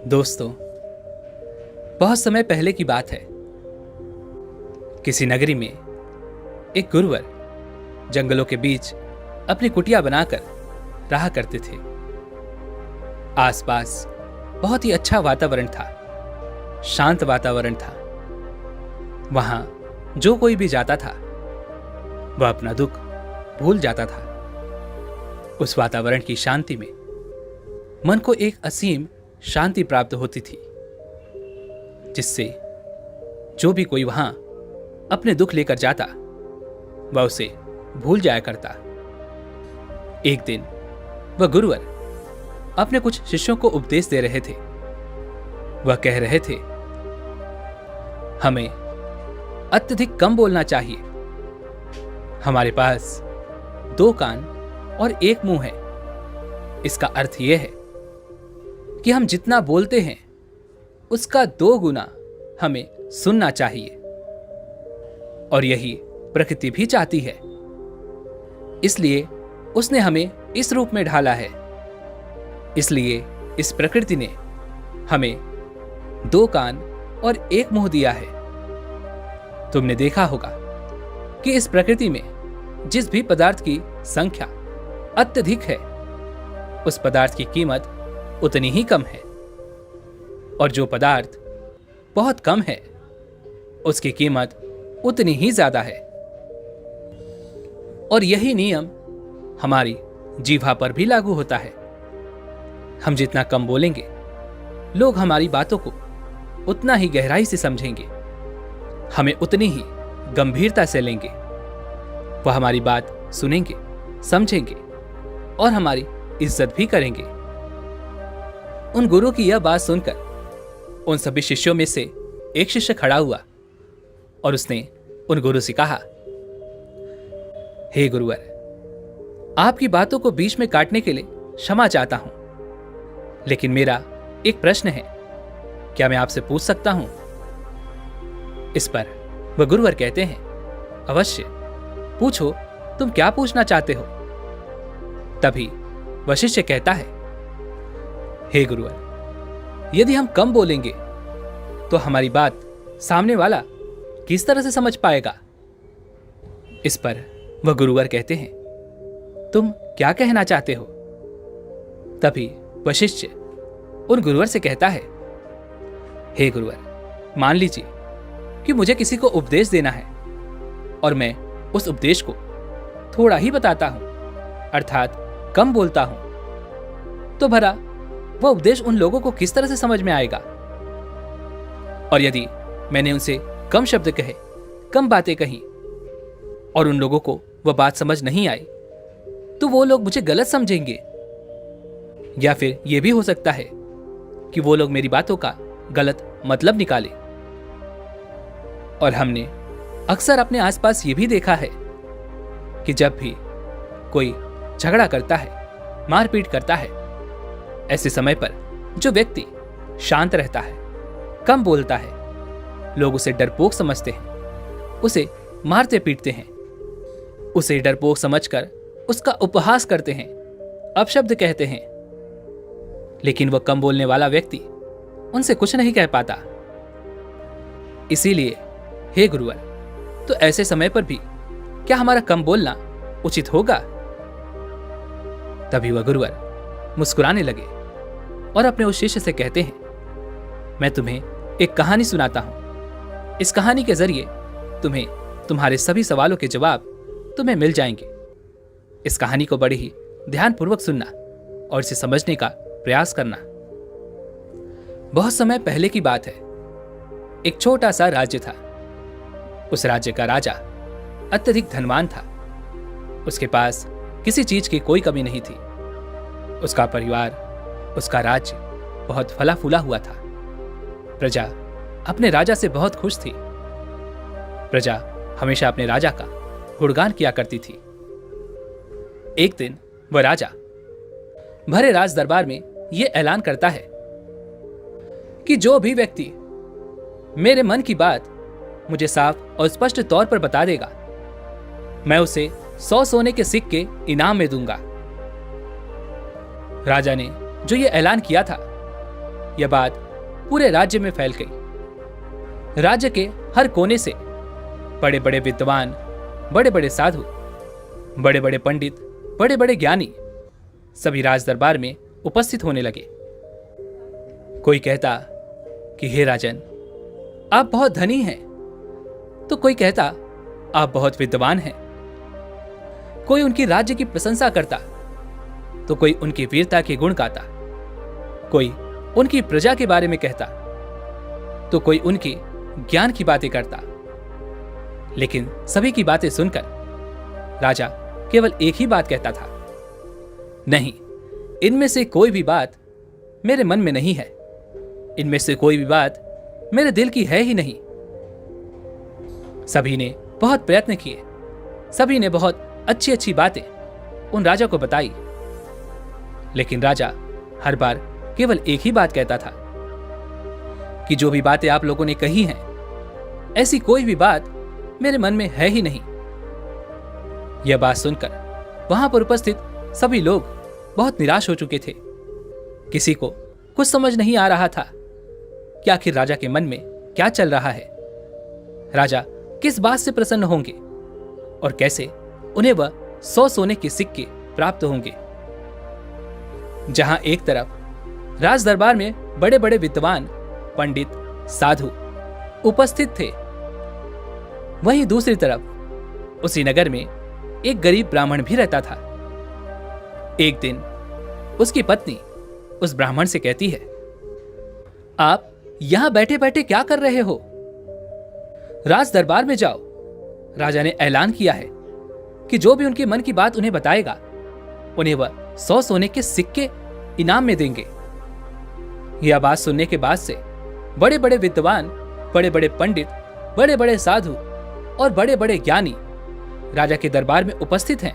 दोस्तों, बहुत समय पहले की बात है। किसी नगरी में एक गुरुवर जंगलों के बीच अपनी कुटिया बनाकर रहा करते थे। आसपास बहुत ही अच्छा वातावरण था, शांत वातावरण था। वहां जो कोई भी जाता था वह अपना दुख भूल जाता था। उस वातावरण की शांति में मन को एक असीम शांति प्राप्त होती थी, जिससे जो भी कोई वहां अपने दुख लेकर जाता वह उसे भूल जाया करता। एक दिन वह गुरुवर अपने कुछ शिष्यों को उपदेश दे रहे थे। वह कह रहे थे, हमें अत्यधिक कम बोलना चाहिए। हमारे पास 2 कान और 1 मुंह है। इसका अर्थ यह है कि हम जितना बोलते हैं उसका 2 गुना हमें सुनना चाहिए। और यही प्रकृति भी चाहती है, इसलिए उसने हमें इस रूप में ढाला है। इसलिए इस प्रकृति ने हमें 2 कान और 1 मुंह दिया है। तुमने देखा होगा कि इस प्रकृति में जिस भी पदार्थ की संख्या अत्यधिक है, उस पदार्थ की कीमत उतनी ही कम है, और जो पदार्थ बहुत कम है उसकी कीमत उतनी ही ज्यादा है। और यही नियम हमारी जीवा पर भी लागू होता है। हम जितना कम बोलेंगे, लोग हमारी बातों को उतना ही गहराई से समझेंगे, हमें उतनी ही गंभीरता से लेंगे। वह हमारी बात सुनेंगे, समझेंगे और हमारी इज्जत भी करेंगे। उन गुरु की यह बात सुनकर उन सभी शिष्यों में से एक शिष्य खड़ा हुआ और उसने उन गुरु से कहा, हे गुरुवर, आपकी बातों को बीच में काटने के लिए क्षमा चाहता हूं, लेकिन मेरा एक प्रश्न है, क्या मैं आपसे पूछ सकता हूं? इस पर वह गुरुवर कहते हैं, अवश्य पूछो, तुम क्या पूछना चाहते हो? तभी वह शिष्य कहता है, हे गुरुवर, यदि हम कम बोलेंगे तो हमारी बात सामने वाला किस तरह से समझ पाएगा? इस पर वह गुरुवर कहते हैं, तुम क्या कहना चाहते हो? तभी वह शिष्य उन गुरुवर से कहता है, हे गुरुवर, मान लीजिए कि मुझे किसी को उपदेश देना है और मैं उस उपदेश को थोड़ा ही बताता हूं, अर्थात कम बोलता हूं, तो भला वह उपदेश उन लोगों को किस तरह से समझ में आएगा? और यदि मैंने उनसे कम शब्द कहे, कम बातें कही और उन लोगों को वह बात समझ नहीं आई, तो वो लोग मुझे गलत समझेंगे। या फिर यह भी हो सकता है कि वो लोग मेरी बातों का गलत मतलब निकाले। और हमने अक्सर अपने आसपास ये भी देखा है कि जब भी कोई झगड़ा करता है, मारपीट करता है, ऐसे समय पर जो व्यक्ति शांत रहता है, कम बोलता है, लोग उसे डरपोक समझते हैं, उसे मारते पीटते हैं, उसे डरपोक समझकर उसका उपहास करते हैं, अपशब्द कहते हैं। लेकिन वह कम बोलने वाला व्यक्ति उनसे कुछ नहीं कह पाता। इसीलिए हे गुरुवर, तो ऐसे समय पर भी क्या हमारा कम बोलना उचित होगा? तभी वह गुरुवर मुस्कुराने लगे और अपने उस शिष्य से कहते हैं, मैं तुम्हें एक कहानी सुनाता हूं। इस कहानी के जरिए तुम्हें तुम्हारे सभी सवालों के जवाब तुम्हें मिल जाएंगे। इस कहानी को बड़े ही ध्यानपूर्वक सुनना और इसे समझने का प्रयास करना। बहुत समय पहले की बात है। एक छोटा सा राज्य था। उस राज्य का राजा अत्यधिक धनवान था। उसके पास किसी चीज की कोई कमी नहीं थी। उसका परिवार, उसका राज्य बहुत फला फूला हुआ था। प्रजा अपने राजा से बहुत खुश थी। प्रजा हमेशा अपने राजा का गुणगान किया करती थी। एक दिन वह राजा भरे राज दरबार में यह ऐलान करता है कि जो भी व्यक्ति मेरे मन की बात मुझे साफ और स्पष्ट तौर पर बता देगा, मैं उसे 100 सोने के सिक्के इनाम में दूंगा। राजा ने जो ये ऐलान किया था, यह बात पूरे राज्य में फैल गई। राज्य के हर कोने से बड़े बड़े विद्वान, बड़े बड़े साधु, बड़े बड़े पंडित, बड़े बड़े ज्ञानी सभी राज दरबार में उपस्थित होने लगे। कोई कहता कि हे राजन, आप बहुत धनी हैं, तो कोई कहता आप बहुत विद्वान हैं। कोई उनकी राज्य की प्रशंसा करता, तो कोई उनकी वीरता के गुण गाता। कोई उनकी प्रजा के बारे में कहता, तो कोई उनके ज्ञान की बातें करता। लेकिन सभी की बातें सुनकर राजा केवल एक ही बात कहता था, नहीं, इनमें से कोई भी बात मेरे मन में नहीं है, इनमें से कोई भी बात मेरे दिल की है ही नहीं। सभी ने बहुत प्रयत्न किए, सभी ने बहुत अच्छी अच्छी बातें उन राजा को बताई, लेकिन राजा हर बार केवल एक ही बात कहता था कि जो भी बातें आप लोगों ने कही हैं, ऐसी कोई भी बात मेरे मन में है ही नहीं। यह बात सुनकर वहां पर उपस्थित सभी लोग बहुत निराश हो चुके थे। किसी को कुछ समझ नहीं आ रहा था कि आखिर राजा के मन में क्या चल रहा है। राजा किस बात से प्रसन्न होंगे और कैसे उन्हें वह 100 सोने के सिक्के प्राप्त होंगे। जहां एक तरफ राज दरबार में बड़े बड़े विद्वान, पंडित, साधु उपस्थित थे, वहीं दूसरी तरफ उसी नगर में एक गरीब ब्राह्मण भी रहता था। एक दिन उसकी पत्नी उस ब्राह्मण से कहती है, आप यहां बैठे बैठे क्या कर रहे हो? राज दरबार में जाओ। राजा ने ऐलान किया है कि जो भी उनके मन की बात उन्हें बताएगा, उन्हें वह 100 सोने के सिक्के इनाम में देंगे। यह बात सुनने के बाद से बड़े बड़े विद्वान, बड़े बड़े पंडित, बड़े बड़े साधु और बड़े बड़े ज्ञानी राजा के दरबार में उपस्थित हैं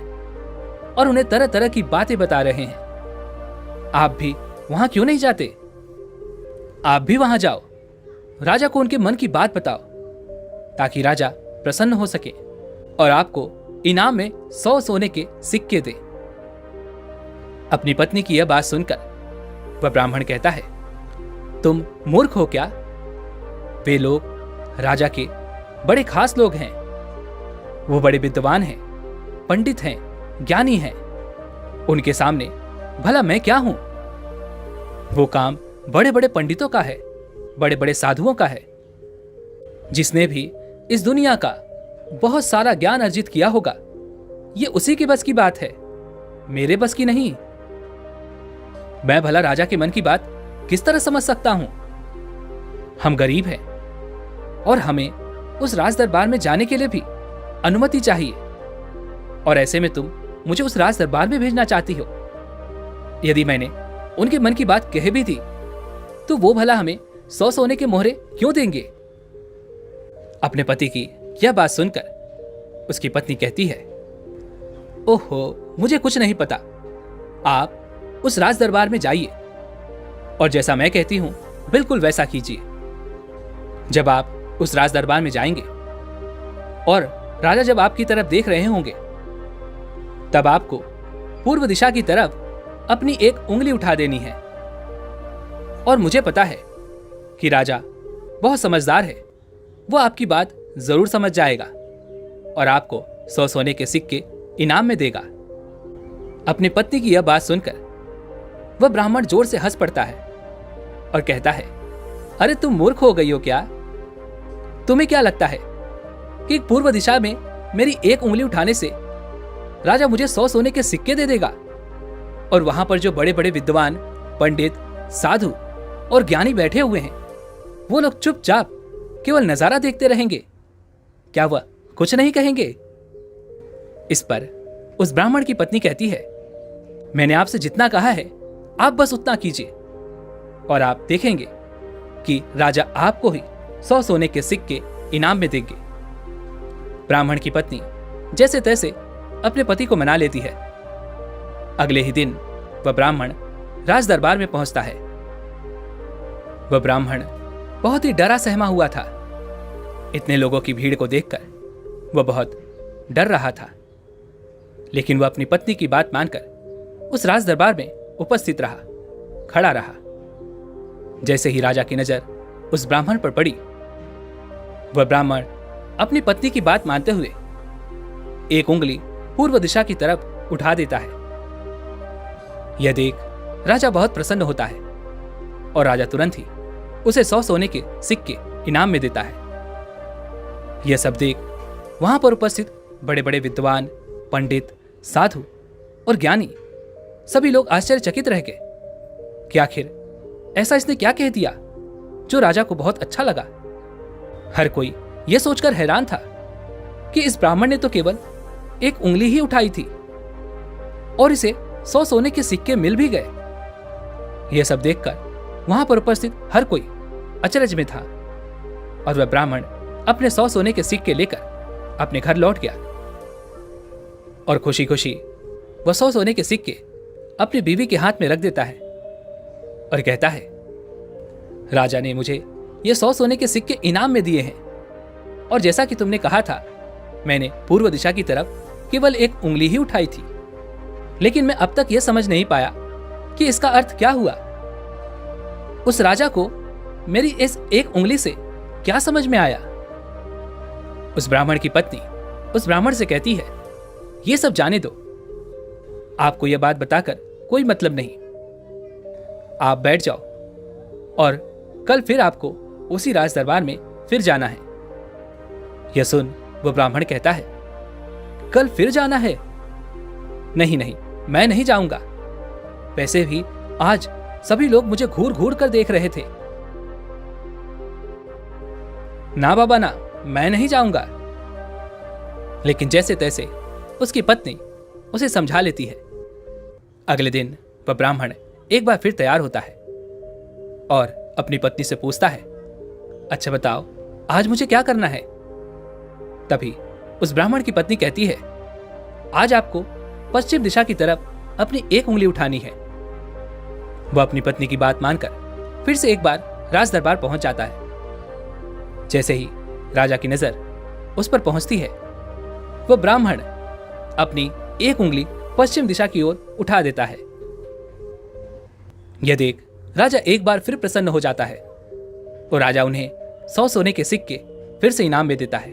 और उन्हें तरह तरह की बातें बता रहे हैं। आप भी वहां क्यों नहीं जाते? आप भी वहां जाओ, राजा को उनके मन की बात बताओ, ताकि राजा प्रसन्न हो सके और आपको इनाम में 100 सोने के सिक्के दे। अपनी पत्नी की यह बात सुनकर वह ब्राह्मण कहता है, तुम मूर्ख हो क्या? वे लोग राजा के बड़े खास लोग हैं, वो बड़े विद्वान हैं, पंडित हैं, ज्ञानी हैं। उनके सामने भला मैं क्या हूं? वो काम बड़े बड़े पंडितों का है, बड़े बड़े साधुओं का है। जिसने भी इस दुनिया का बहुत सारा ज्ञान अर्जित किया होगा, ये उसी के बस की बात है, मेरे बस की नहीं। मैं भला राजा के मन की बात किस तरह समझ सकता हूं? हम गरीब हैं और हमें उस राज दरबार में जाने के लिए भी अनुमति चाहिए, और ऐसे में तुम मुझे उस राज दरबार में भेजना चाहती हो। यदि मैंने उनके मन की बात कह भी दी, तो वो भला हमें 100 सोने के मोहरे क्यों देंगे? अपने पति की यह बात सुनकर उसकी पत्नी कहती है, ओहो, मुझे कुछ नहीं पता। आप उस राज दरबार में जाइए और जैसा मैं कहती हूं बिल्कुल वैसा कीजिए। जब आप उस राज दरबार में जाएंगे और राजा जब आपकी तरफ देख रहे होंगे, तब आपको पूर्व दिशा की तरफ अपनी एक उंगली उठा देनी है। और मुझे पता है कि राजा बहुत समझदार है, वो आपकी बात जरूर समझ जाएगा और आपको 100 सोने के सिक्के इनाम में देगा। अपनी पत्नी की यह बात सुनकर वह ब्राह्मण जोर से हंस पड़ता है और कहता है, अरे तुम मूर्ख हो गई हो क्या? तुम्हें क्या लगता है कि पूर्व दिशा में मेरी एक उंगली उठाने से राजा मुझे 100 सोने के सिक्के दे देगा और वहां पर जो बड़े बड़े विद्वान, पंडित, साधु और ज्ञानी बैठे हुए हैं, वो लोग चुपचाप केवल नजारा देखते रहेंगे? क्या वह कुछ नहीं कहेंगे? इस पर उस ब्राह्मण की पत्नी कहती है, मैंने आपसे जितना कहा है आप बस उतना कीजिए और आप देखेंगे कि राजा आपको ही 100 सोने के सिक्के इनाम में देंगे। ब्राह्मण की पत्नी जैसे तैसे अपने पति को मना लेती है। अगले ही दिन वह ब्राह्मण राज दरबार में पहुंचता है। वह ब्राह्मण बहुत ही डरा सहमा हुआ था। इतने लोगों की भीड़ को देखकर वह बहुत डर रहा था, लेकिन वह अपनी पत्नी की बात मानकर उस राज दरबार में उपस्थित रहा, खड़ा रहा। जैसे ही राजा की नजर उस ब्राह्मण पर पड़ी, वह ब्राह्मण अपनी पत्नी की बात मानते हुए एक उंगली पूर्व दिशा की तरफ उठा देता है। यह देख राजा बहुत प्रसन्न होता है और राजा तुरंत ही उसे 100 सोने के सिक्के इनाम में देता है। यह सब देख वहां पर उपस्थित बड़े बड़े विद्वान, पंडित, साधु और ज्ञानी सभी लोग आश्चर्यचकित रह गए कि आखिर ऐसा इसने क्या कह दिया जो राजा को बहुत अच्छा लगा। हर कोई यह सोचकर हैरान था कि इस ब्राह्मण ने तो केवल एक उंगली ही उठाई थी और इसे 100 सोने के सिक्के मिल भी गए। यह सब देखकर वहां पर उपस्थित हर कोई अचरज में था और वह ब्राह्मण अपने 100 सोने के सिक्के लेकर अपने घर लौट गया और खुशी खुशी वह 100 सोने के सिक्के अपनी बीवी के हाथ में रख देता है और कहता है, राजा ने मुझे ये 100 सोने के सिक्के इनाम में दिए हैं और जैसा कि तुमने कहा था, मैंने पूर्व दिशा की तरफ केवल एक उंगली ही उठाई थी, लेकिन मैं अब तक यह समझ नहीं पाया कि इसका अर्थ क्या हुआ। उस राजा को मेरी इस एक उंगली से क्या समझ में आया। उस ब्राह्मण की पत्नी उस ब्राह्मण से कहती है, यह सब जाने दो, आपको यह बात बताकर कोई मतलब नहीं, आप बैठ जाओ और कल फिर आपको उसी राज दरबार में फिर जाना है। यह सुन वो ब्राह्मण कहता है, कल फिर जाना है? नहीं नहीं, मैं नहीं जाऊंगा। वैसे भी आज सभी लोग मुझे घूर घूर कर देख रहे थे। ना बाबा ना, मैं नहीं जाऊंगा। लेकिन जैसे तैसे उसकी पत्नी उसे समझा लेती है। अगले दिन वह ब्राह्मण एक बार फिर तैयार होता है और अपनी पत्नी से पूछता है, अच्छा बताओ, आज मुझे क्या करना है? तभी उस ब्राह्मण की पत्नी कहती है, आज आपको पश्चिम दिशा की तरफ अपनी एक उंगली उठानी है। वह अपनी पत्नी की बात मानकर फिर से एक बार राज दरबार पहुंच जाता है। जैसे ही राजा की नजर उस पर पहुंचती है, वह ब्राह्मण अपनी एक उंगली पश्चिम दिशा की ओर उठा देता है। यह देख राजा एक बार फिर प्रसन्न हो जाता है और राजा उन्हें 100 सोने के सिक्के फिर से इनाम में देता है।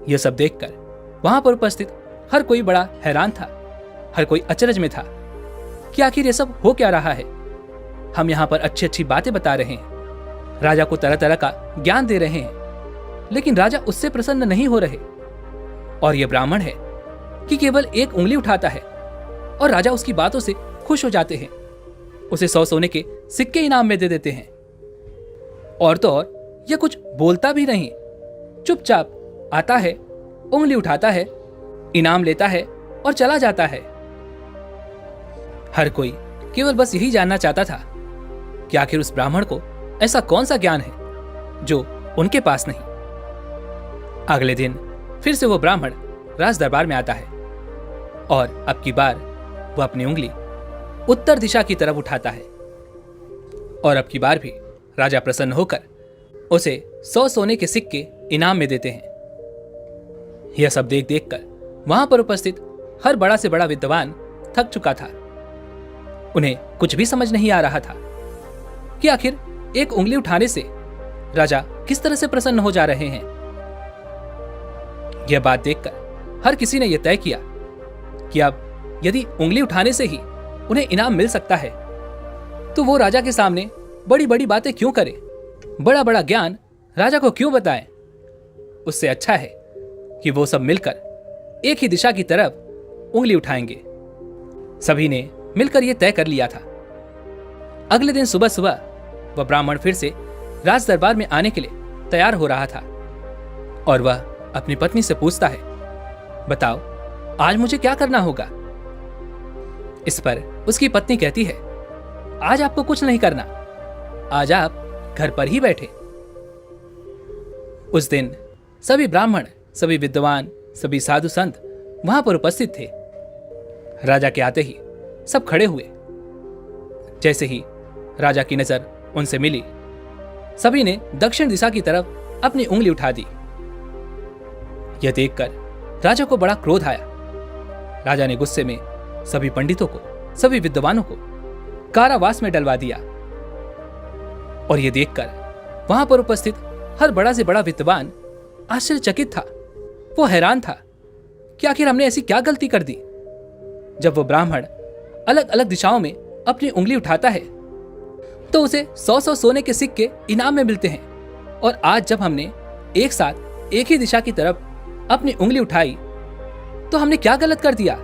यह सब देखकर वहां पर उपस्थित हर कोई बड़ा हैरान था। हर कोई अचरज में था कि आखिर यह सब हो क्या रहा है। हम यहां पर अच्छी अच्छी बातें बता रहे हैं, राजा को तरह तरह का ज्ञान दे रहे हैं, लेकिन राजा उससे प्रसन्न नहीं हो रहे। और यह ब्राह्मण है कि केवल एक उंगली उठाता है और राजा उसकी बातों से खुश हो जाते हैं, उसे 100 सोने के सिक्के इनाम में दे देते हैं। और तो और यह कुछ बोलता भी नहीं, चुपचाप आता है, उंगली उठाता है, इनाम लेता है और चला जाता है। हर कोई केवल बस यही जानना चाहता था कि आखिर उस ब्राह्मण को ऐसा कौन सा ज्ञान है जो उनके पास नहीं। अगले दिन फिर से वो ब्राह्मण राज दरबार में आता है और अब की बार वह अपनी उंगली उत्तर दिशा की तरफ उठाता है और अब की बार भी राजा प्रसन्न होकर उसे 100 सोने के सिक्के इनाम में देते हैं। यह सब देख देख कर वहां पर उपस्थित हर बड़ा से बड़ा विद्वान थक चुका था। उन्हें कुछ भी समझ नहीं आ रहा था कि आखिर एक उंगली उठाने से राजा किस तरह से प्रसन्न हो जा रहे हैं। यह बात देखकर हर किसी ने यह तय किया कि अब यदि उंगली उठाने से ही उन्हें इनाम मिल सकता है तो वो राजा के सामने बड़ी बड़ी बातें क्यों करे, बड़ा बड़ा ज्ञान राजा को क्यों बताएं। उससे अच्छा है कि वो सब मिलकर एक ही दिशा की तरफ उंगली उठाएंगे। सभी ने मिलकर यह तय कर लिया था। अगले दिन सुबह सुबह वह ब्राह्मण फिर से राज दरबार में आने के लिए तैयार हो रहा था और वह अपनी पत्नी से पूछता है, बताओ आज मुझे क्या करना होगा। इस पर उसकी पत्नी कहती है, आज आपको कुछ नहीं करना, आज आप घर पर ही बैठे। उस दिन सभी ब्राह्मण, सभी विद्वान, सभी साधु संत वहां पर उपस्थित थे। राजा के आते ही सब खड़े हुए। जैसे ही राजा की नजर उनसे मिली, सभी ने दक्षिण दिशा की तरफ अपनी उंगली उठा दी। यह देखकर राजा को बड़ा क्रोध आया। राजा ने गुस्से में सभी पंडितों को, सभी विद्वानों को कारावास में डलवा दिया। और यह देखकर वहां पर उपस्थित हर बड़ा से बड़ा विद्वान आश्चर्यचकित था। वो हैरान था कि आखिर हमने ऐसी क्या गलती कर दी। जब वो ब्राह्मण अलग अलग दिशाओं में अपनी उंगली उठाता है तो उसे 100-100 सोने के सिक्के इनाम में मिलते हैं, और आज जब हमने एक साथ एक ही दिशा की तरफ अपनी उंगली उठाई तो हमने क्या गलत कर दिया।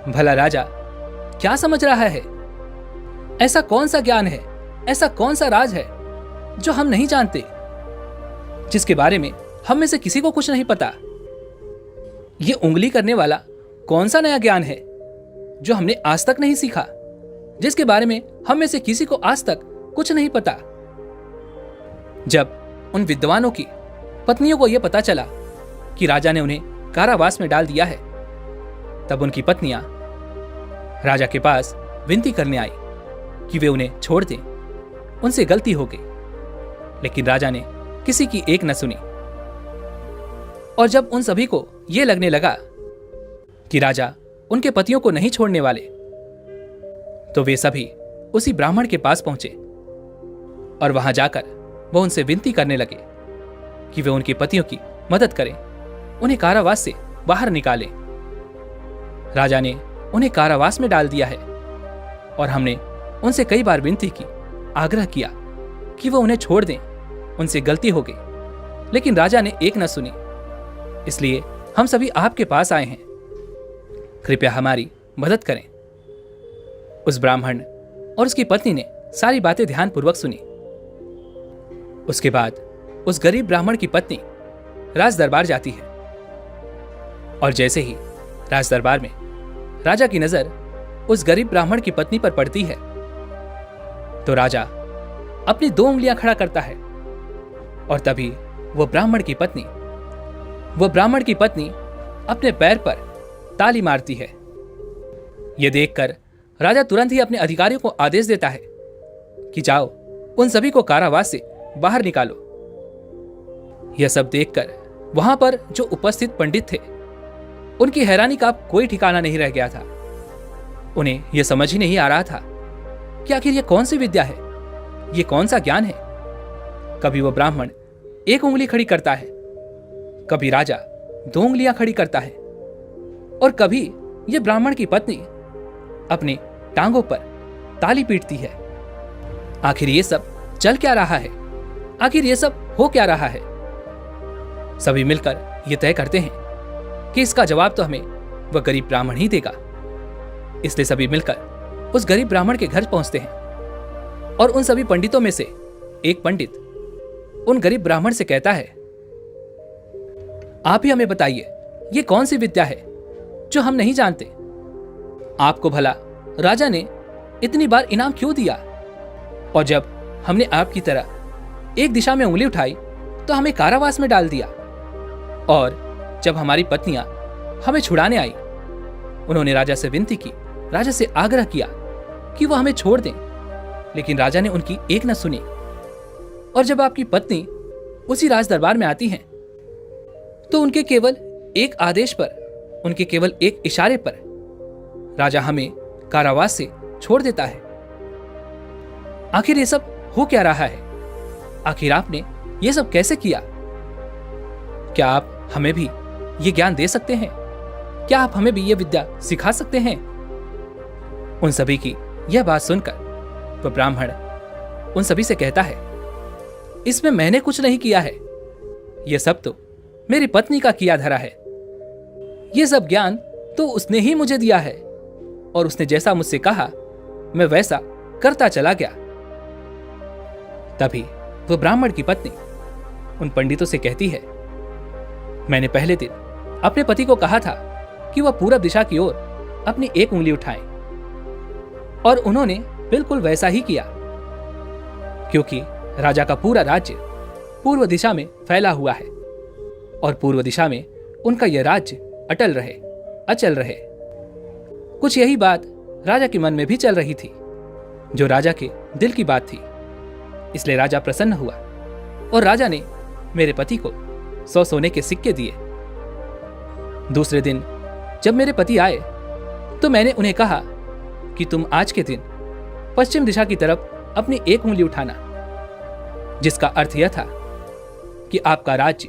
भला राजा क्या समझ रहा है? ऐसा कौन सा ज्ञान है, ऐसा कौन सा राज है जो हम नहीं जानते, जिसके बारे में हम में से किसी को कुछ नहीं पता? ये उंगली करने वाला कौन सा नया ज्ञान है जो हमने आज तक नहीं सीखा, जिसके बारे में हम में से किसी को आज तक कुछ नहीं पता? जब उन विद्वानों की पत्नियों को यह पता चला कि राजा ने उन्हें कारावास में डाल दिया है, तब उनकी पत्नियां राजा के पास विनती करने आई कि वे उन्हें छोड़ दें, उनसे गलती हो गई। लेकिन राजा ने किसी की एक न सुनी, और जब उन सभी को यह लगने लगा कि राजा उनके पतियों को नहीं छोड़ने वाले, तो वे सभी उसी ब्राह्मण के पास पहुंचे और वहां जाकर वो उनसे विनती करने लगे कि वे उनके पतियों की मदद करें, उन्हें कारावास से बाहर निकालें। राजा ने उन्हें कारावास में डाल दिया है और हमने उनसे कई बार विनती की, आग्रह किया कि वो उन्हें छोड़ दें, उनसे गलती हो गई, लेकिन राजा ने एक न सुनी। इसलिए हम सभी आपके पास आए हैं, कृपया हमारी मदद करें। उस ब्राह्मण और उसकी पत्नी ने सारी बातें ध्यानपूर्वक सुनी। उसके बाद उस गरीब ब्राह्मण की पत्नी राज दरबार जाती है, और जैसे ही राज दरबार में राजा की नजर उस गरीब ब्राह्मण की पत्नी पर पड़ती है तो राजा अपनी 2 उंगलियां खड़ा करता है, और तभी वो ब्राह्मण की पत्नी अपने पैर पर ताली मारती है। यह देखकर राजा तुरंत ही अपने अधिकारियों को आदेश देता है कि जाओ, उन सभी को कारावास से बाहर निकालो। यह सब देखकर वहां पर जो उपस्थित पंडित थे, उनकी हैरानी का कोई ठिकाना नहीं रह गया था। उन्हें यह समझ ही नहीं आ रहा था कि आखिर यह कौन सी विद्या है, यह कौन सा ज्ञान है। कभी वो ब्राह्मण 1 उंगली खड़ी करता है, कभी राजा 2 उंगलियां खड़ी करता है, और कभी यह ब्राह्मण की पत्नी अपने टांगों पर ताली पीटती है। आखिर ये सब चल क्या रहा है? आखिर ये सब हो क्या रहा है? सभी मिलकर यह तय करते हैं कि इसका जवाब तो हमें वह गरीब ब्राह्मण ही देगा। इसलिए सभी मिलकर उस गरीब ब्राह्मण के घर पहुंचते हैं, और उन सभी पंडितों में से एक पंडित उन गरीब ब्राह्मण से कहता है, आप ही हमें बताइए, ये कौन सी विद्या है जो हम नहीं जानते? आपको भला राजा ने इतनी बार इनाम क्यों दिया? और जब हमने आपकी तरह एक दिशा में उंगली उठाई तो हमें कारावास में डाल दिया, और जब हमारी पत्नियां हमें छुड़ाने आई, उन्होंने राजा से विनती की, राजा से आग्रह किया कि वह हमें छोड़ दें, लेकिन राजा ने उनकी एक न सुनी। और जब आपकी पत्नी उसी राज दरबार में आती हैं तो उनके केवल एक आदेश पर, उनके केवल एक इशारे पर राजा हमें कारावास से छोड़ देता है। आखिर ये सब हो क्या रहा है? आखिर आपने ये सब कैसे किया? क्या आप हमें भी ये ज्ञान दे सकते हैं? क्या आप हमें भी ये विद्या सिखा सकते हैं? उन सभी की यह बात सुनकर वह ब्राह्मण उन सभी से कहता है, इसमें मैंने कुछ नहीं किया है, यह सब तो मेरी पत्नी का किया धरा है। यह सब ज्ञान तो उसने ही मुझे दिया है, और उसने जैसा मुझसे कहा मैं वैसा करता चला गया। तभी वह ब्राह्मण की पत्नी उन पंडितों से कहती है, मैंने पहले दिन अपने पति को कहा था कि वह पूरब दिशा की ओर अपनी एक उंगली उठाएं, और उन्होंने बिल्कुल वैसा ही किया, क्योंकि राजा का पूरा राज्य पूर्व दिशा में फैला हुआ है, और पूर्व दिशा में उनका यह राज्य अटल रहे, अचल रहे। कुछ यही बात राजा के मन में भी चल रही थी, जो राजा के दिल की बात थी। इसलिए राजा प्रसन्न हुआ, और राजा ने मेरे पति को 100 सोने के सिक्के दिए। दूसरे दिन जब मेरे पति आए तो मैंने उन्हें कहा कि तुम आज के दिन पश्चिम दिशा की तरफ अपनी एक उंगली उठाना, जिसका अर्थ यह था कि आपका राज्य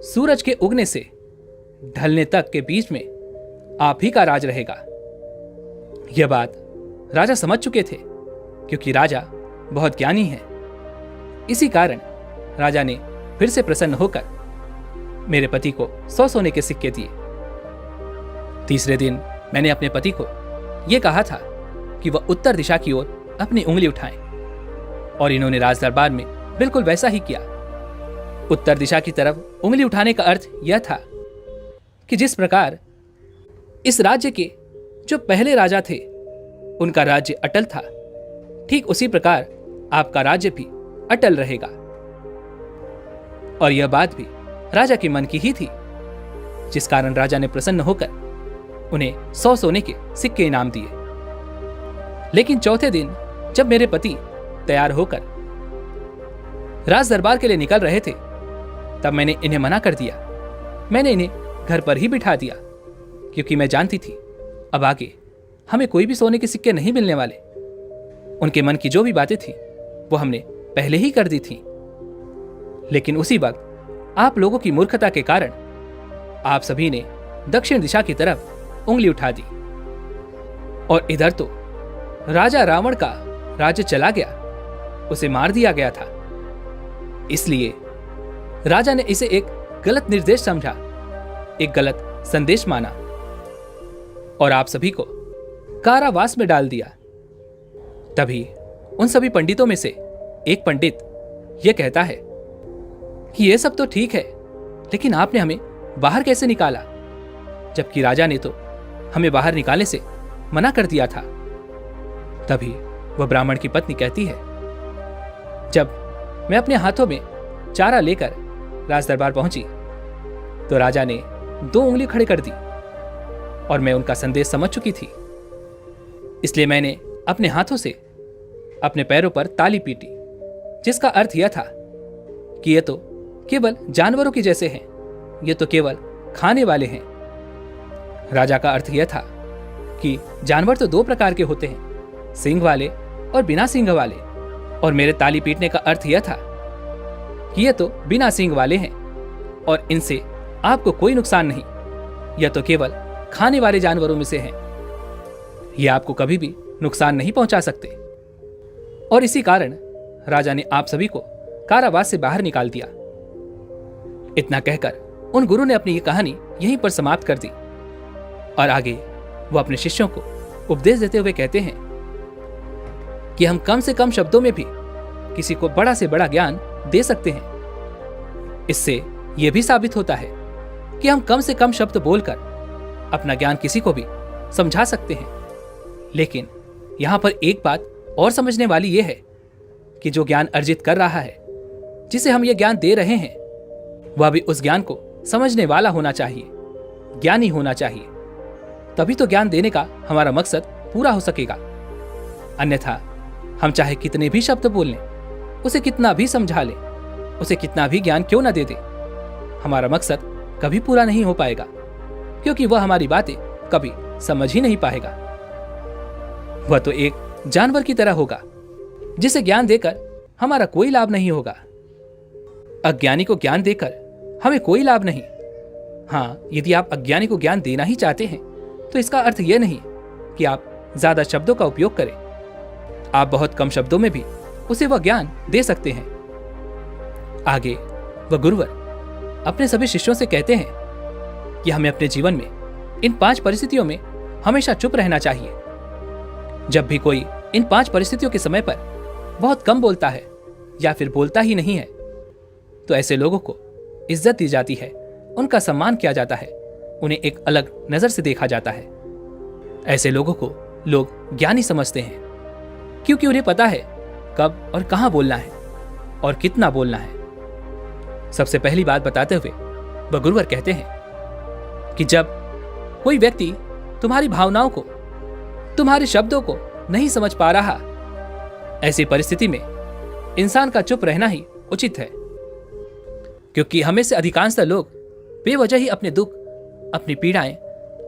सूरज के उगने से ढलने तक के बीच में आप ही का राज रहेगा। यह बात राजा समझ चुके थे, क्योंकि राजा बहुत ज्ञानी है। इसी कारण राजा ने फिर से प्रसन्न होकर मेरे पति को 100 सोने के सिक्के दिए। तीसरे दिन मैंने अपने पति को यह कहा था कि वह उत्तर दिशा की ओर अपनी उंगली उठाएं, और इन्होंने राज दरबार में बिल्कुल वैसा ही किया। उत्तर दिशा की तरफ उंगली उठाने का अर्थ यह था कि जिस प्रकार इस राज्य के जो पहले राजा थे उनका राज्य अटल था, ठीक उसी प्रकार आपका राज्य भी अटल रहेगा। और यह बात भी राजा के मन की ही थी, जिस कारण राजा ने प्रसन्न होकर उन्हें 100 सोने के सिक्के इनाम दिए। लेकिन चौथे दिन जब मेरे पति तैयार होकर राज दरबार के लिए निकल रहे थे, तब मैंने इन्हें मना कर दिया। मैंने इन्हें घर पर ही बिठा दिया, क्योंकि मैं जानती थी अब आगे हमें कोई भी सोने के सिक्के नहीं मिलने वाले। उनके मन की जो भी बातें थी वो हमने पहले ही कर दी थी। लेकिन उसी वक्त आप लोगों की मूर्खता के कारण आप सभी ने दक्षिण दिशा की तरफ उंगली उठा दी, और इधर तो राजा रावण का राज्य चला गया, उसे मार दिया गया था। इसलिए राजा ने इसे एक गलत निर्देश समझा, एक गलत संदेश माना, और आप सभी को कारावास में डाल दिया। तभी उन सभी पंडितों में से एक पंडित यह कहता है कि यह सब तो ठीक है, लेकिन आपने हमें बाहर कैसे निकाला, जबकि राजा ने तो हमें बाहर निकालने से मना कर दिया था। तभी वह ब्राह्मण की पत्नी कहती है, जब मैं अपने हाथों में चारा लेकर राज दरबार पहुंची तो राजा ने 2 उंगली खड़े कर दी, और मैं उनका संदेश समझ चुकी थी। इसलिए मैंने अपने हाथों से अपने पैरों पर ताली पीटी, जिसका अर्थ यह था कि ये तो केवल जानवरों की जैसे हैं, ये तो केवल खाने वाले हैं। राजा का अर्थ यह था कि जानवर तो 2 प्रकार के होते हैं, सींग वाले और बिना सींग वाले, और मेरे ताली पीटने का अर्थ यह था कि ये तो बिना सींग वाले हैं और इनसे आपको कोई नुकसान नहीं, यह तो केवल खाने वाले जानवरों में से हैं, ये आपको कभी भी नुकसान नहीं पहुंचा सकते। और इसी कारण राजा ने आप सभी को कारावास से बाहर निकाल दिया। इतना कहकर उन गुरु ने अपनी ये कहानी यहीं पर समाप्त कर दी, और आगे वो अपने शिष्यों को उपदेश देते हुए कहते हैं कि हम कम से कम शब्दों में भी किसी को बड़ा से बड़ा ज्ञान दे सकते हैं। इससे यह भी साबित होता है कि हम कम से कम शब्द बोलकर अपना ज्ञान किसी को भी समझा सकते हैं। लेकिन यहां पर एक बात और समझने वाली यह है कि जो ज्ञान अर्जित कर रहा है, जिसे हम यह ज्ञान दे रहे हैं, वह भी उस ज्ञान को समझने वाला होना चाहिए, ज्ञानी होना चाहिए। तभी तो ज्ञान देने का हमारा मकसद पूरा हो सकेगा। अन्यथा हम चाहे कितने भी शब्द बोल लें, उसे कितना भी समझा लें, उसे कितना भी ज्ञान क्यों ना दे दे, हमारा मकसद कभी पूरा नहीं हो पाएगा, क्योंकि वह हमारी बातें कभी समझ ही नहीं पाएगा। वह तो एक जानवर की तरह होगा, जिसे ज्ञान देकर हमारा कोई लाभ नहीं होगा। अज्ञानी को ज्ञान देकर हमें कोई लाभ नहीं। हाँ, यदि आप अज्ञानी को ज्ञान देना ही चाहते हैं तो इसका अर्थ यह नहीं कि आप ज्यादा शब्दों का उपयोग करें। आप बहुत कम शब्दों में भी उसे वह ज्ञान दे सकते हैं। आगे वह गुरुवर अपने सभी शिष्यों से कहते हैं कि हमें अपने जीवन में इन 5 परिस्थितियों में हमेशा चुप रहना चाहिए। जब भी कोई इन 5 परिस्थितियों के समय पर बहुत कम बोलता है या फिर बोलता ही नहीं है, तो ऐसे लोगों को इज्जत दी जाती है, उनका सम्मान किया जाता है, उन्हें एक अलग नजर से देखा जाता है। ऐसे लोगों को लोग ज्ञानी समझते हैं, क्योंकि उन्हें पता है कब और कहां बोलना है और कितना बोलना है। सबसे पहली बात बताते हुए वह गुरुवर कहते हैं कि जब कोई व्यक्ति तुम्हारी भावनाओं को, तुम्हारे शब्दों को नहीं समझ पा रहा, ऐसी परिस्थिति में इंसान का चुप रहना ही उचित है। क्योंकि हमें से अधिकांशतः लोग बेवजह ही अपने दुख, अपनी पीड़ाएं,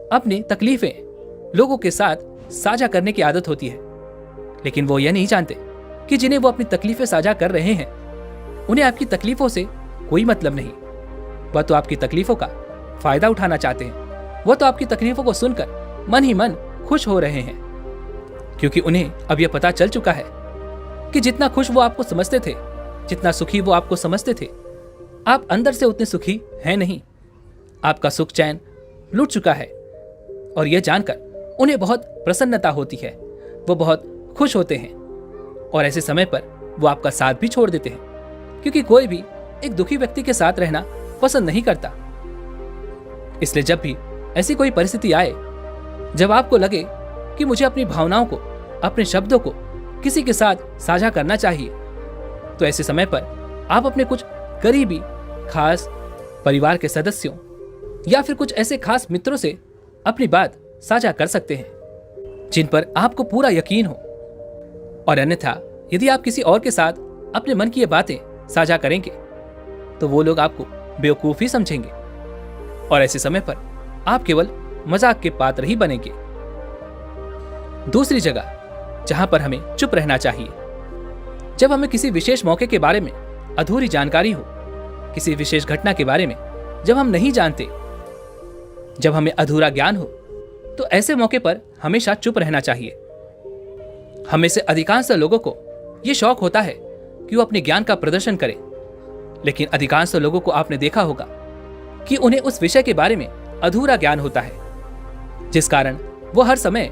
अपनी तकलीफें लोगों के साथ साझा करने की आदत होती है। लेकिन वो यह नहीं जानते कि जिन्हें वो अपनी तकलीफें साझा कर रहे हैं, उन्हें आपकी तकलीफों से कोई मतलब नहीं। वह तो आपकी तकलीफों का फायदा उठाना चाहते हैं। वह तो आपकी तकलीफों को सुनकर मन ही मन खुश हो रहे हैं, क्योंकि उन्हें अब यह पता चल चुका है कि जितना खुश वो आपको समझते थे, जितना सुखी वो आपको समझते थे, आप अंदर से उतने सुखी हैं नहीं। आपका सुख चैन लूट चुका है और यह जानकर उन्हें बहुत प्रसन्नता होती है। वो बहुत खुश होते हैं और ऐसे समय पर वो आपका साथ भी छोड़ देते हैं, क्योंकि कोई भी एक दुखी व्यक्ति के साथ रहना पसंद नहीं करता। इसलिए जब भी ऐसी कोई परिस्थिति आए जब आपको लगे कि मुझे अपनी भावनाओं को, अपने शब्दों को किसी के साथ साझा करना चाहिए, तो ऐसे समय पर आप अपने कुछ करीबी खास परिवार के सदस्यों या फिर कुछ ऐसे खास मित्रों से अपनी बात साझा कर सकते हैं जिन पर आपको पूरा यकीन हो। और अन्यथा यदि आप किसी और के साथ अपने मन की ये बातें साझा करेंगे तो वो लोग आपको बेवकूफी समझेंगे और ऐसे समय पर आप केवल मजाक के पात्र ही बनेंगे। दूसरी जगह जहां पर हमें चुप रहना चाहिए, जब हमें किसी विशेष मौके के बारे में अधूरी जानकारी हो, किसी विशेष घटना के बारे में जब हम नहीं जानते, जब हमें अधूरा ज्ञान हो, तो ऐसे मौके पर हमेशा चुप रहना चाहिए। हमें से अधिकांश लोगों को यह शौक होता है कि वो अपने ज्ञान का प्रदर्शन करें, लेकिन अधिकांश लोगों को आपने देखा होगा कि उन्हें उस विषय के बारे में अधूरा ज्ञान होता है, जिस कारण वो हर समय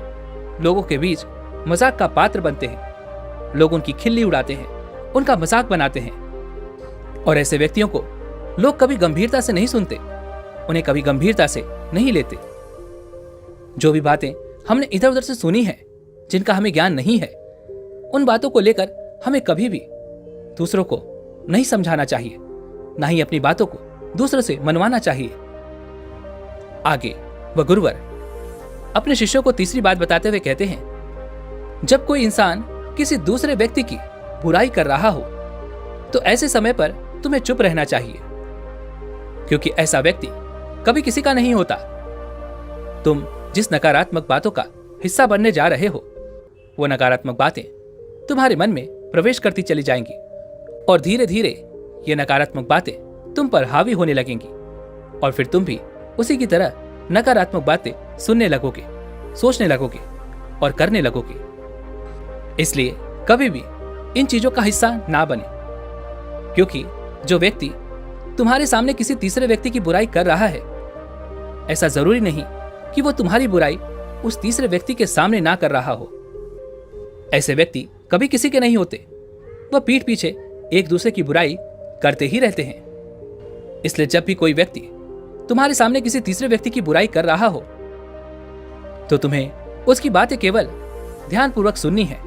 लोगों के बीच मजाक का पात्र बनते हैं। लोग उनकी खिल्ली उड़ाते हैं, उनका मजाक बनाते हैं और ऐसे व्यक्तियों को लोग कभी गंभीरता से नहीं सुनते, उन्हें कभी गंभीरता से नहीं लेते। जो भी बातें हमने इधर उधर से सुनी हैं, जिनका हमें ज्ञान नहीं है, उन बातों को लेकर हमें कभी भी दूसरों को नहीं समझाना चाहिए, ना ही अपनी बातों को दूसरों से मनवाना चाहिए। आगे वह गुरुवर अपने शिष्यों को तीसरी बात बताते हुए कहते हैं, जब कोई इंसान किसी दूसरे व्यक्ति की बुराई कर रहा हो तो ऐसे समय पर तुम्हें चुप रहना चाहिए, क्योंकि ऐसा व्यक्ति कभी किसी का नहीं होता। तुम जिस नकारात्मक बातों का हिस्सा बनने जा रहे हो, वो नकारात्मक बातें तुम्हारे मन में प्रवेश करती चली जाएंगी और धीरे धीरे ये नकारात्मक बातें तुम पर हावी होने लगेंगी और फिर तुम भी उसी की तरह नकारात्मक बातें सुनने लगोगे, सोचने लगोगे और करने लगोगे। इसलिए कभी भी इन चीजों का हिस्सा ना बने, क्योंकि जो व्यक्ति तुम्हारे सामने किसी तीसरे व्यक्ति की बुराई कर रहा है, ऐसा जरूरी नहीं कि वो तुम्हारी बुराई उस तीसरे व्यक्ति के सामने ना कर रहा हो। ऐसे व्यक्ति कभी किसी के नहीं होते, वह पीठ पीछे एक दूसरे की बुराई करते ही रहते हैं। इसलिए जब भी कोई व्यक्ति तुम्हारे सामने किसी तीसरे व्यक्ति की बुराई कर रहा हो तो तुम्हें उसकी बातें केवल ध्यानपूर्वक सुननी है,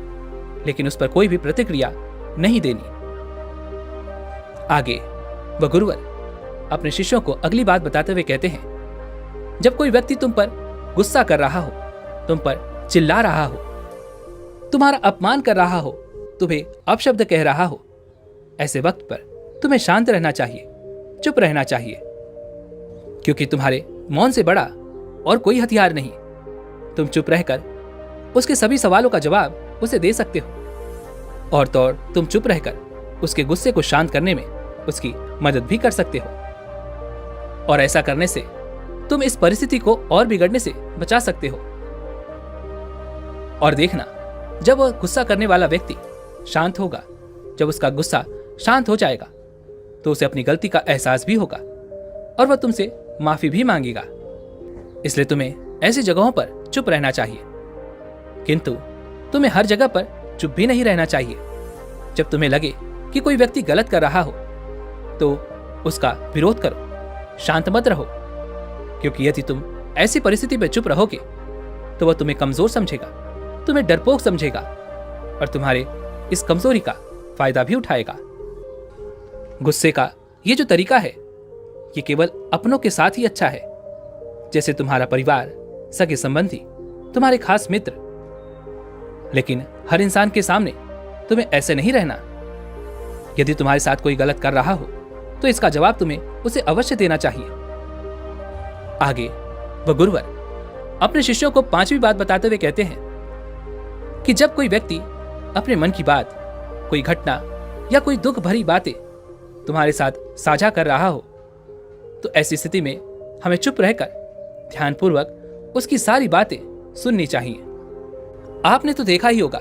लेकिन उस पर कोई भी प्रतिक्रिया नहीं देनी। आगे वह गुरुवर अपने शिष्यों को अगली बात बताते हुए कहते हैं, जब कोई व्यक्ति तुम पर गुस्सा कर रहा हो, तुम पर चिल्ला रहा हो, तुम्हारा अपमान कर रहा हो, तुम्हें अपशब्द कह रहा हो, ऐसे वक्त पर तुम्हें शांत रहना चाहिए, चुप रहना चाहिए, क्योंकि तुम्हारे मौन से बड़ा और कोई हथियार नहीं। तुम चुप रहकर उसके सभी सवालों का जवाब उसे दे सकते हो और तो और तुम चुप रहकर उसके गुस्से को शांत करने में उसकी मदद भी कर सकते हो। और ऐसा करने से तुम इस परिस्थिति को और बिगड़ने से बचा सकते हो। और देखना, जब वह गुस्सा करने वाला व्यक्ति शांत होगा, जब उसका गुस्सा शांत हो जाएगा, तो उसे अपनी गलती का एहसास भी होगा और वह तुमसे माफी भी मांगेगा। इसलिए तुम्हें ऐसी जगहों पर चुप रहना चाहिए, किंतु तुम्हें हर जगह पर चुप भी नहीं रहना चाहिए। जब तुम्हें लगे कि कोई व्यक्ति गलत कर रहा हो तो उसका विरोध करो, शांत मत रहो, क्योंकि यदि तुम ऐसी परिस्थिति में चुप रहोगे तो वह तुम्हें कमजोर समझेगा, तुम्हें डरपोक समझेगा और तुम्हारे इस कमजोरी का फायदा भी उठाएगा। गुस्से का ये जो तरीका है, ये केवल अपनों के साथ ही अच्छा है, जैसे तुम्हारा परिवार, सगे संबंधी, तुम्हारे खास मित्र। लेकिन हर इंसान के सामने तुम्हें ऐसे नहीं रहना। यदि तुम्हारे साथ कोई गलत कर रहा हो तो इसका जवाब तुम्हें उसे अवश्य देना चाहिए। आगे वह गुरुवर अपने शिष्यों को पांचवी बात बताते हुए कहते हैं कि जब कोई व्यक्ति अपने मन की बात, कोई घटना या कोई दुख भरी बातें तुम्हारे साथ साझा कर रहा हो, तो ऐसी स्थिति में हमें चुप रहकर ध्यानपूर्वक उसकी सारी बातें सुननी चाहिए। आपने तो देखा ही होगा,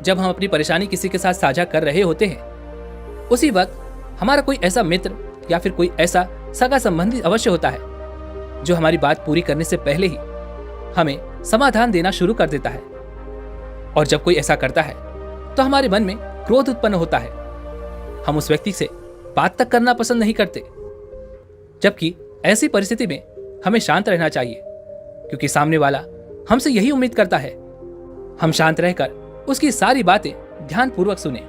जब हम अपनी परेशानी किसी के साथ साझा कर रहे होते हैं, उसी वक्त हमारा कोई ऐसा मित्र या फिर कोई ऐसा सगा संबंधी अवश्य होता है जो हमारी बात पूरी करने से पहले ही हमें समाधान देना शुरू कर देता है। और जब कोई ऐसा करता है तो हमारे मन में क्रोध उत्पन्न होता है। हम उस व्यक्ति से बात तक करना पसंद नहीं करते, जबकि ऐसी परिस्थिति में हमें शांत रहना चाहिए, क्योंकि सामने वाला हमसे यही उम्मीद करता है। हम शांत रहकर उसकी सारी बातें ध्यानपूर्वक सुने,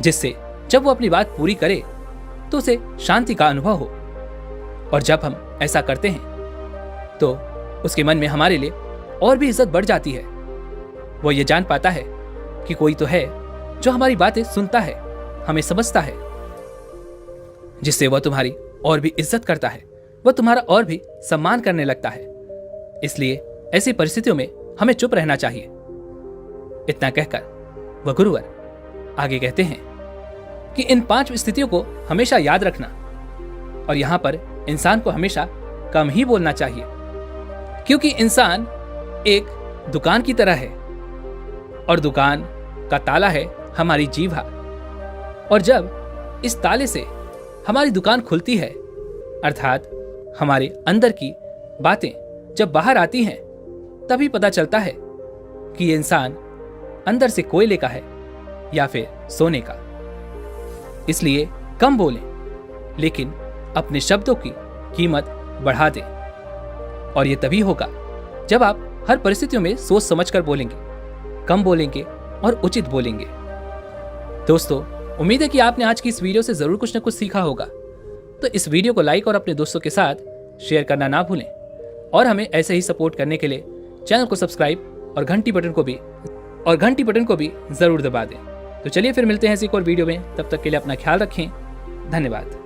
जिससे जब वो अपनी बात पूरी करे तो उसे शांति का अनुभव हो। और जब हम ऐसा करते हैं तो उसके मन में हमारे लिए और भी इज्जत बढ़ जाती है। वो ये जान पाता है कि कोई तो है जो हमारी बातें सुनता है, हमें समझता है, जिससे वह तुम्हारी और भी इज्जत करता है, वह तुम्हारा और भी सम्मान करने लगता है। इसलिए ऐसी परिस्थितियों में हमें चुप रहना चाहिए। इतना कहकर वह गुरुवर आगे कहते हैं कि इन 5 स्थितियों को हमेशा याद रखना, और यहां पर इंसान को हमेशा कम ही बोलना चाहिए, क्योंकि इंसान एक दुकान की तरह है और दुकान का ताला है हमारी जीभा। और जब इस ताले से हमारी दुकान खुलती है, अर्थात हमारे अंदर की बातें जब बाहर आती हैं, तभी पता चलता है कि ये इंसान अंदर से कोयले का है या फिर सोने का। इसलिए कम बोलें, लेकिन अपने शब्दों की कीमत बढ़ा दें। और ये तभी होगा जब आप हर परिस्थितियों में सोच समझकर बोलेंगे, कम बोलेंगे और उचित बोलेंगे। दोस्तों, उम्मीद है कि आपने आज की इस वीडियो से जरूर कुछ न कुछ सीखा होगा। तो इस वीडियो को लाइक और अपने दोस्तों के साथ शेयर करना ना भूलें, और हमें ऐसे ही सपोर्ट करने के लिए चैनल को सब्सक्राइब और घंटी बटन को भी जरूर दबा दें। तो चलिए फिर मिलते हैं इसी एक और वीडियो में। तब तक के लिए अपना ख्याल रखें। धन्यवाद।